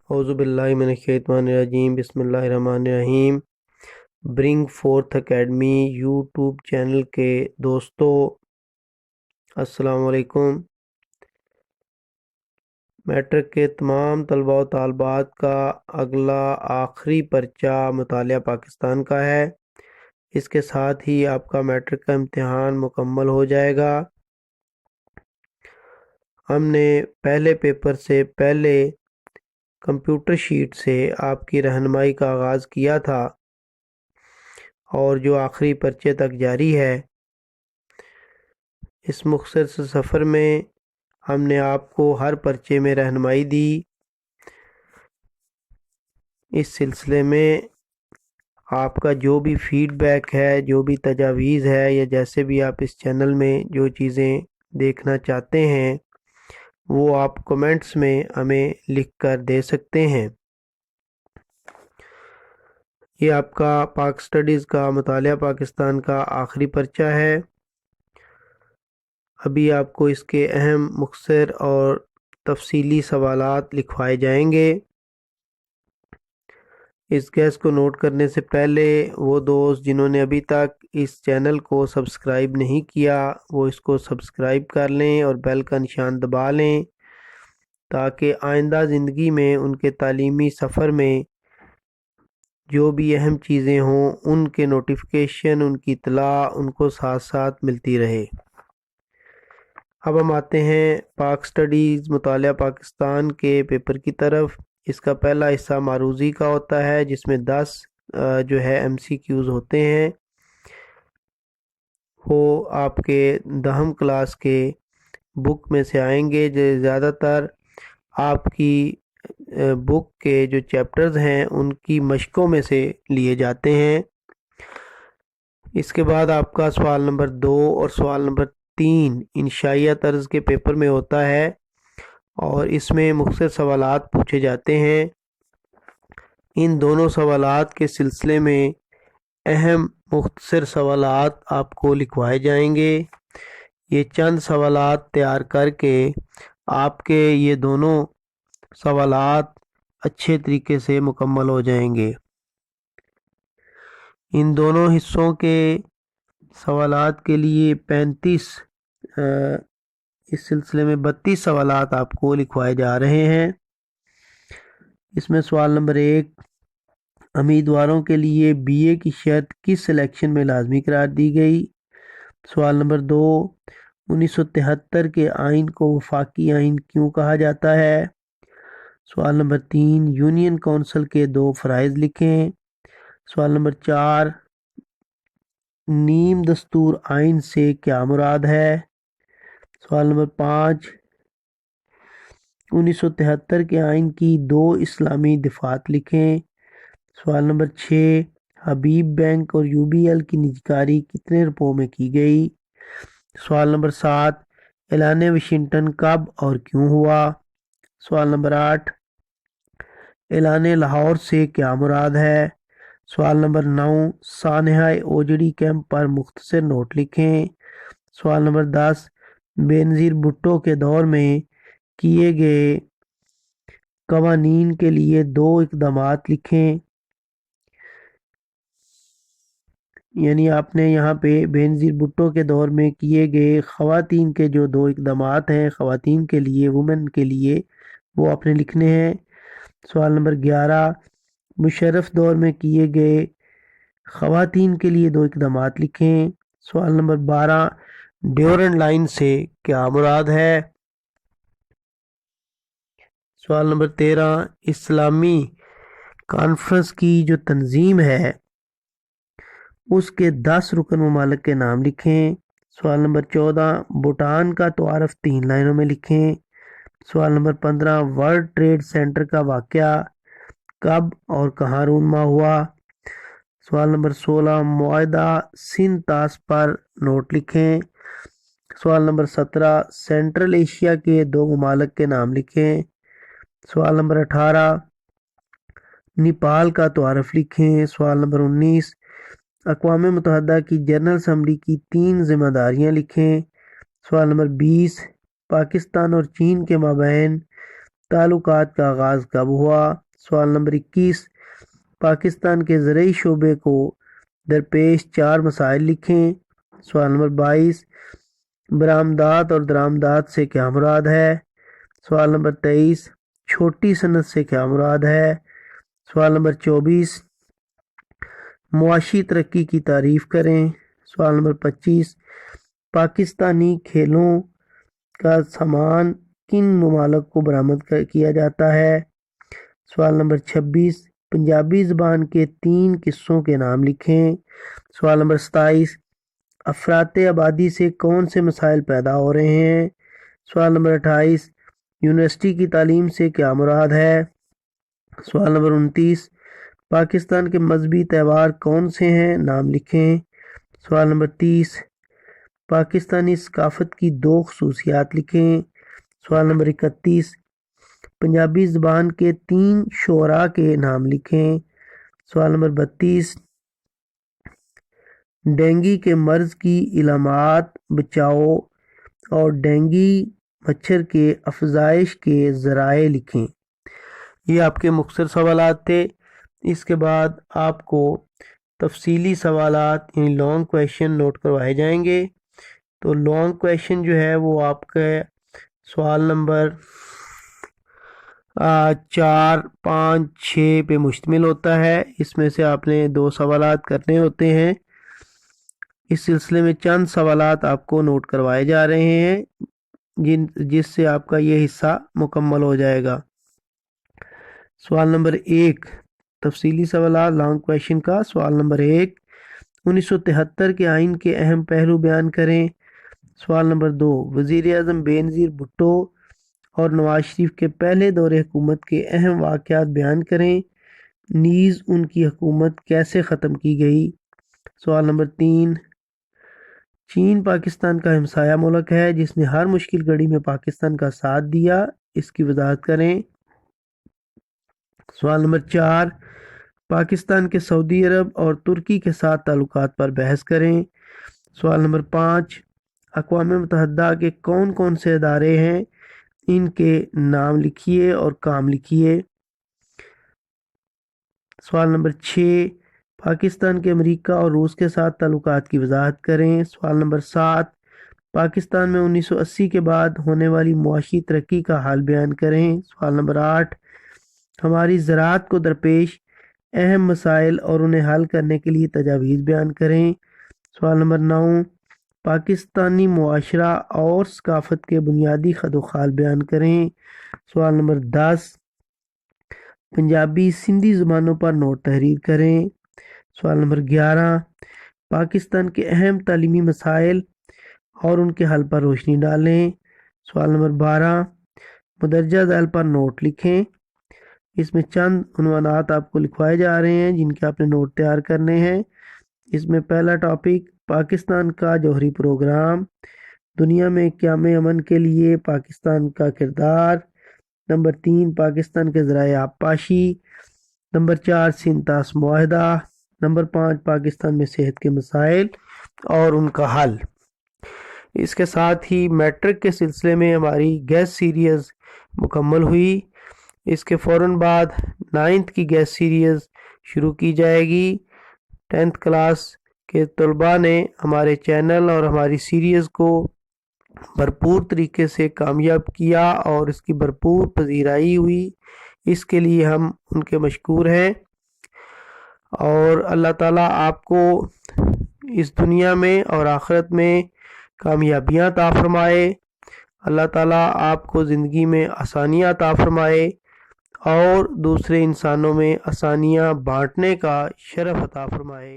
اعوذ باللہ من الشیطان الرجیم، بسم اللہ الرحمن الرحیم۔ Bring forth academy YouTube channel کے دوستو السلام علیکم۔ میٹرک کے تمام طلباء و طالبات کا اگلا آخری پرچہ مطالعہ پاکستان کا ہے۔ اس کے ساتھ ہی آپ کا میٹرک کا امتحان مکمل ہو جائے گا۔ ہم نے پہلے پیپر سے پہلے کمپیوٹر شیٹ سے آپ کی رہنمائی کا آغاز کیا تھا اور جو آخری پرچے تک جاری ہے۔ اس مختصر سے سفر میں ہم نے آپ کو ہر پرچے میں رہنمائی دی۔ اس سلسلے میں آپ کا جو بھی فیڈ بیک ہے، جو بھی تجاویز ہے، یا جیسے بھی آپ اس چینل میں جو چیزیں دیکھنا چاہتے ہیں وہ آپ کمنٹس میں ہمیں لکھ کر دے سکتے ہیں۔ یہ آپ کا پاک سٹڈیز کا مطالعہ پاکستان کا آخری پرچہ ہے۔ ابھی آپ کو اس کے اہم مختصر اور تفصیلی سوالات لکھوائے جائیں گے۔ اس گیس کو نوٹ کرنے سے پہلے وہ دوست جنہوں نے ابھی تک اس چینل کو سبسکرائب نہیں کیا وہ اس کو سبسکرائب کر لیں اور بیل کا نشان دبا لیں تاکہ آئندہ زندگی میں ان کے تعلیمی سفر میں جو بھی اہم چیزیں ہوں ان کے نوٹیفیکیشن، ان کی اطلاع ان کو ساتھ ساتھ ملتی رہے۔ اب ہم آتے ہیں پاک سٹڈیز مطالعہ پاکستان کے پیپر کی طرف۔ اس کا پہلا حصہ معروضی کا ہوتا ہے جس میں 10 جو ہے MCQs ہوتے ہیں۔ وہ آپ کے 10 کلاس کے بک میں سے آئیں گے۔ جو زیادہ تر آپ کی بک کے جو چیپٹرز ہیں ان کی مشقوں میں سے لیے جاتے ہیں۔ اس کے بعد آپ کا سوال نمبر 2 اور سوال نمبر 3 انشائیہ طرز کے پیپر میں ہوتا ہے اور اس میں مختصر سوالات پوچھے جاتے ہیں۔ ان دونوں سوالات کے سلسلے میں اہم مختصر سوالات آپ کو لکھوائے جائیں گے۔ یہ چند سوالات تیار کر کے آپ کے یہ دونوں سوالات اچھے طریقے سے مکمل ہو جائیں گے۔ ان دونوں حصوں کے سوالات کے لیے 35 اس سلسلے میں 32 سوالات آپ کو لکھوائے جا رہے ہیں۔ اس میں سوال نمبر 1 امیدواروں کے لیے BA کی شرط کس سلیکشن میں لازمی قرار دی گئی؟ سوال نمبر 2 1973 کے آئین کو وفاقی آئین کیوں کہا جاتا ہے؟ سوال نمبر 3 یونین کونسل کے 2 فرائض لکھیں۔ سوال نمبر 4 نیم دستور آئین سے کیا مراد ہے؟ سوال نمبر 5 1973 کے آئین کی 2 اسلامی دفعات لکھیں۔ سوال نمبر 6 حبیب بینک اور UBL کی نجکاری کتنے روپوں میں کی گئی؟ سوال نمبر 7 اعلان واشنگٹن کب اور کیوں ہوا؟ سوال نمبر 8 اعلان لاہور سے کیا مراد ہے؟ سوال نمبر 9 سانحہ اوجڑی کیمپ پر مختصر نوٹ لکھیں۔ سوال نمبر 10 بینظیر بھٹو کے دور میں کیے گئے قوانین کے لیے 2 اقدامات لکھیں۔ یعنی آپ نے یہاں پہ بینظیر بھٹو کے دور میں کیے گئے خواتین کے جو 2 اقدامات ہیں خواتین کے لیے، وومن کے لیے، وہ آپ نے لکھنے ہیں۔ سوال نمبر 11 مشرف دور میں کیے گئے خواتین کے لیے 2 اقدامات لکھیں۔ سوال نمبر 12 ڈیورنڈ لائن سے کیا مراد ہے؟ سوال نمبر 13 اسلامی کانفرنس کی جو تنظیم ہے اس کے 10 رکن ممالک کے نام لکھیں۔ سوال نمبر 14 بھوٹان کا تعارف 3 لائنوں میں لکھیں۔ سوال نمبر 15 ورلڈ ٹریڈ سینٹر کا واقعہ کب اور کہاں رونما ہوا؟ سوال نمبر 16 معاہدہ سندھ طاس پر نوٹ لکھیں۔ سوال نمبر 17 سینٹرل ایشیا کے 2 ممالک کے نام لکھیں۔ سوال نمبر 18 نیپال کا تعارف لکھیں۔ سوال نمبر 19 اقوام متحدہ کی جنرل اسمبلی کی 3 ذمہ داریاں لکھیں۔ سوال نمبر 20 پاکستان اور چین کے مابین تعلقات کا آغاز کب ہوا؟ سوال نمبر 21 پاکستان کے زرعی شعبے کو درپیش 4 مسائل لکھیں۔ سوال نمبر 22 برآمدات اور درآمدات سے کیا مراد ہے؟ سوال نمبر 23 چھوٹی صنعت سے کیا مراد ہے؟ سوال نمبر 24 معاشی ترقی کی تعریف کریں۔ سوال نمبر 25 پاکستانی کھیلوں کا سامان کن ممالک کو برآمد کیا جاتا ہے؟ سوال نمبر 26 پنجابی زبان کے 3 قصوں کے نام لکھیں۔ سوال نمبر 27 افراط آبادی سے کون سے مسائل پیدا ہو رہے ہیں؟ سوال نمبر 28 یونیورسٹی کی تعلیم سے کیا مراد ہے؟ سوال نمبر 29 پاکستان کے مذہبی تہوار کون سے ہیں؟ نام لکھیں۔ سوال نمبر 30 پاکستانی ثقافت کی 2 خصوصیات لکھیں۔ سوال نمبر 31 پنجابی زبان کے 3 شعراء کے نام لکھیں۔ سوال نمبر 32 ڈینگی کے مرض کی علامات بچاؤ اور ڈینگی مچھر کے افزائش کے ذرائع لکھیں۔ یہ آپ کے مختصر سوالات تھے۔ اس کے بعد آپ کو تفصیلی سوالات یعنی لانگ کویشچن نوٹ کروائے جائیں گے۔ تو لانگ کویشچن جو ہے وہ آپ کا سوال نمبر 4، 5، 6 پہ مشتمل ہوتا ہے۔ اس میں سے آپ نے 2 سوالات کرنے ہوتے ہیں۔ اس سلسلے میں چند سوالات آپ کو نوٹ کروائے جا رہے ہیں جس سے آپ کا یہ حصہ مکمل ہو جائے گا۔ سوال نمبر 1 تفصیلی سوالات لانگ کویشچن کا۔ سوال نمبر 1 1973 کے آئین کے اہم پہلو بیان کریں۔ سوال نمبر 2 وزیر اعظم بے نظیر بھٹو اور نواز شریف کے پہلے دور حکومت کے اہم واقعات بیان کریں، نیز ان کی حکومت کیسے ختم کی گئی۔ سوال نمبر 3 چین پاکستان کا ہمسایہ ملک ہے جس نے ہر مشکل گھڑی میں پاکستان کا ساتھ دیا، اس کی وضاحت کریں۔ سوال نمبر 4 پاکستان کے سعودی عرب اور ترکی کے ساتھ تعلقات پر بحث کریں۔ سوال نمبر 5 اقوام متحدہ کے کون کون سے ادارے ہیں، ان کے نام لکھیے اور کام لکھیے۔ سوال نمبر 6 پاکستان کے امریکہ اور روس کے ساتھ تعلقات کی وضاحت کریں۔ سوال نمبر 7 پاکستان میں 1980 کے بعد ہونے والی معاشی ترقی کا حال بیان کریں۔ سوال نمبر 8 ہماری زراعت کو درپیش اہم مسائل اور انہیں حل کرنے کے لیے تجاویز بیان کریں۔ سوال نمبر 9 پاکستانی معاشرہ اور ثقافت کے بنیادی خد و خال بیان کریں۔ سوال نمبر 10 پنجابی سندھی زبانوں پر نوٹ تحریر کریں۔ سوال نمبر 11 پاکستان کے اہم تعلیمی مسائل اور ان کے حل پر روشنی ڈالیں۔ سوال نمبر 12 مدرجہ ذیل پر نوٹ لکھیں۔ اس میں چند عنوانات آپ کو لکھوائے جا رہے ہیں جن کے آپ نے نوٹ تیار کرنے ہیں۔ اس میں پہلا ٹاپک پاکستان کا جوہری پروگرام، دنیا میں قیام امن کے لیے پاکستان کا کردار۔ نمبر 3 پاکستان کے ذرائع آبپاشی۔ نمبر 4 سینتاس معاہدہ۔ نمبر 5 پاکستان میں صحت کے مسائل اور ان کا حل۔ اس کے ساتھ ہی میٹرک کے سلسلے میں ہماری گیسٹ سیریز مکمل ہوئی۔ اس کے فوراً بعد 9th کی گیسٹ سیریز شروع کی جائے گی۔ 10th کلاس کے طلباء نے ہمارے چینل اور ہماری سیریز کو بھرپور طریقے سے کامیاب کیا اور اس کی بھرپور پذیرائی ہوئی، اس کے لیے ہم ان کے مشکور ہیں۔ اور اللہ تعالیٰ آپ کو اس دنیا میں اور آخرت میں کامیابیاں عطا فرمائے۔ اللہ تعالیٰ آپ کو زندگی میں آسانیاں عطا فرمائے اور دوسرے انسانوں میں آسانیاں بانٹنے کا شرف عطا فرمائے۔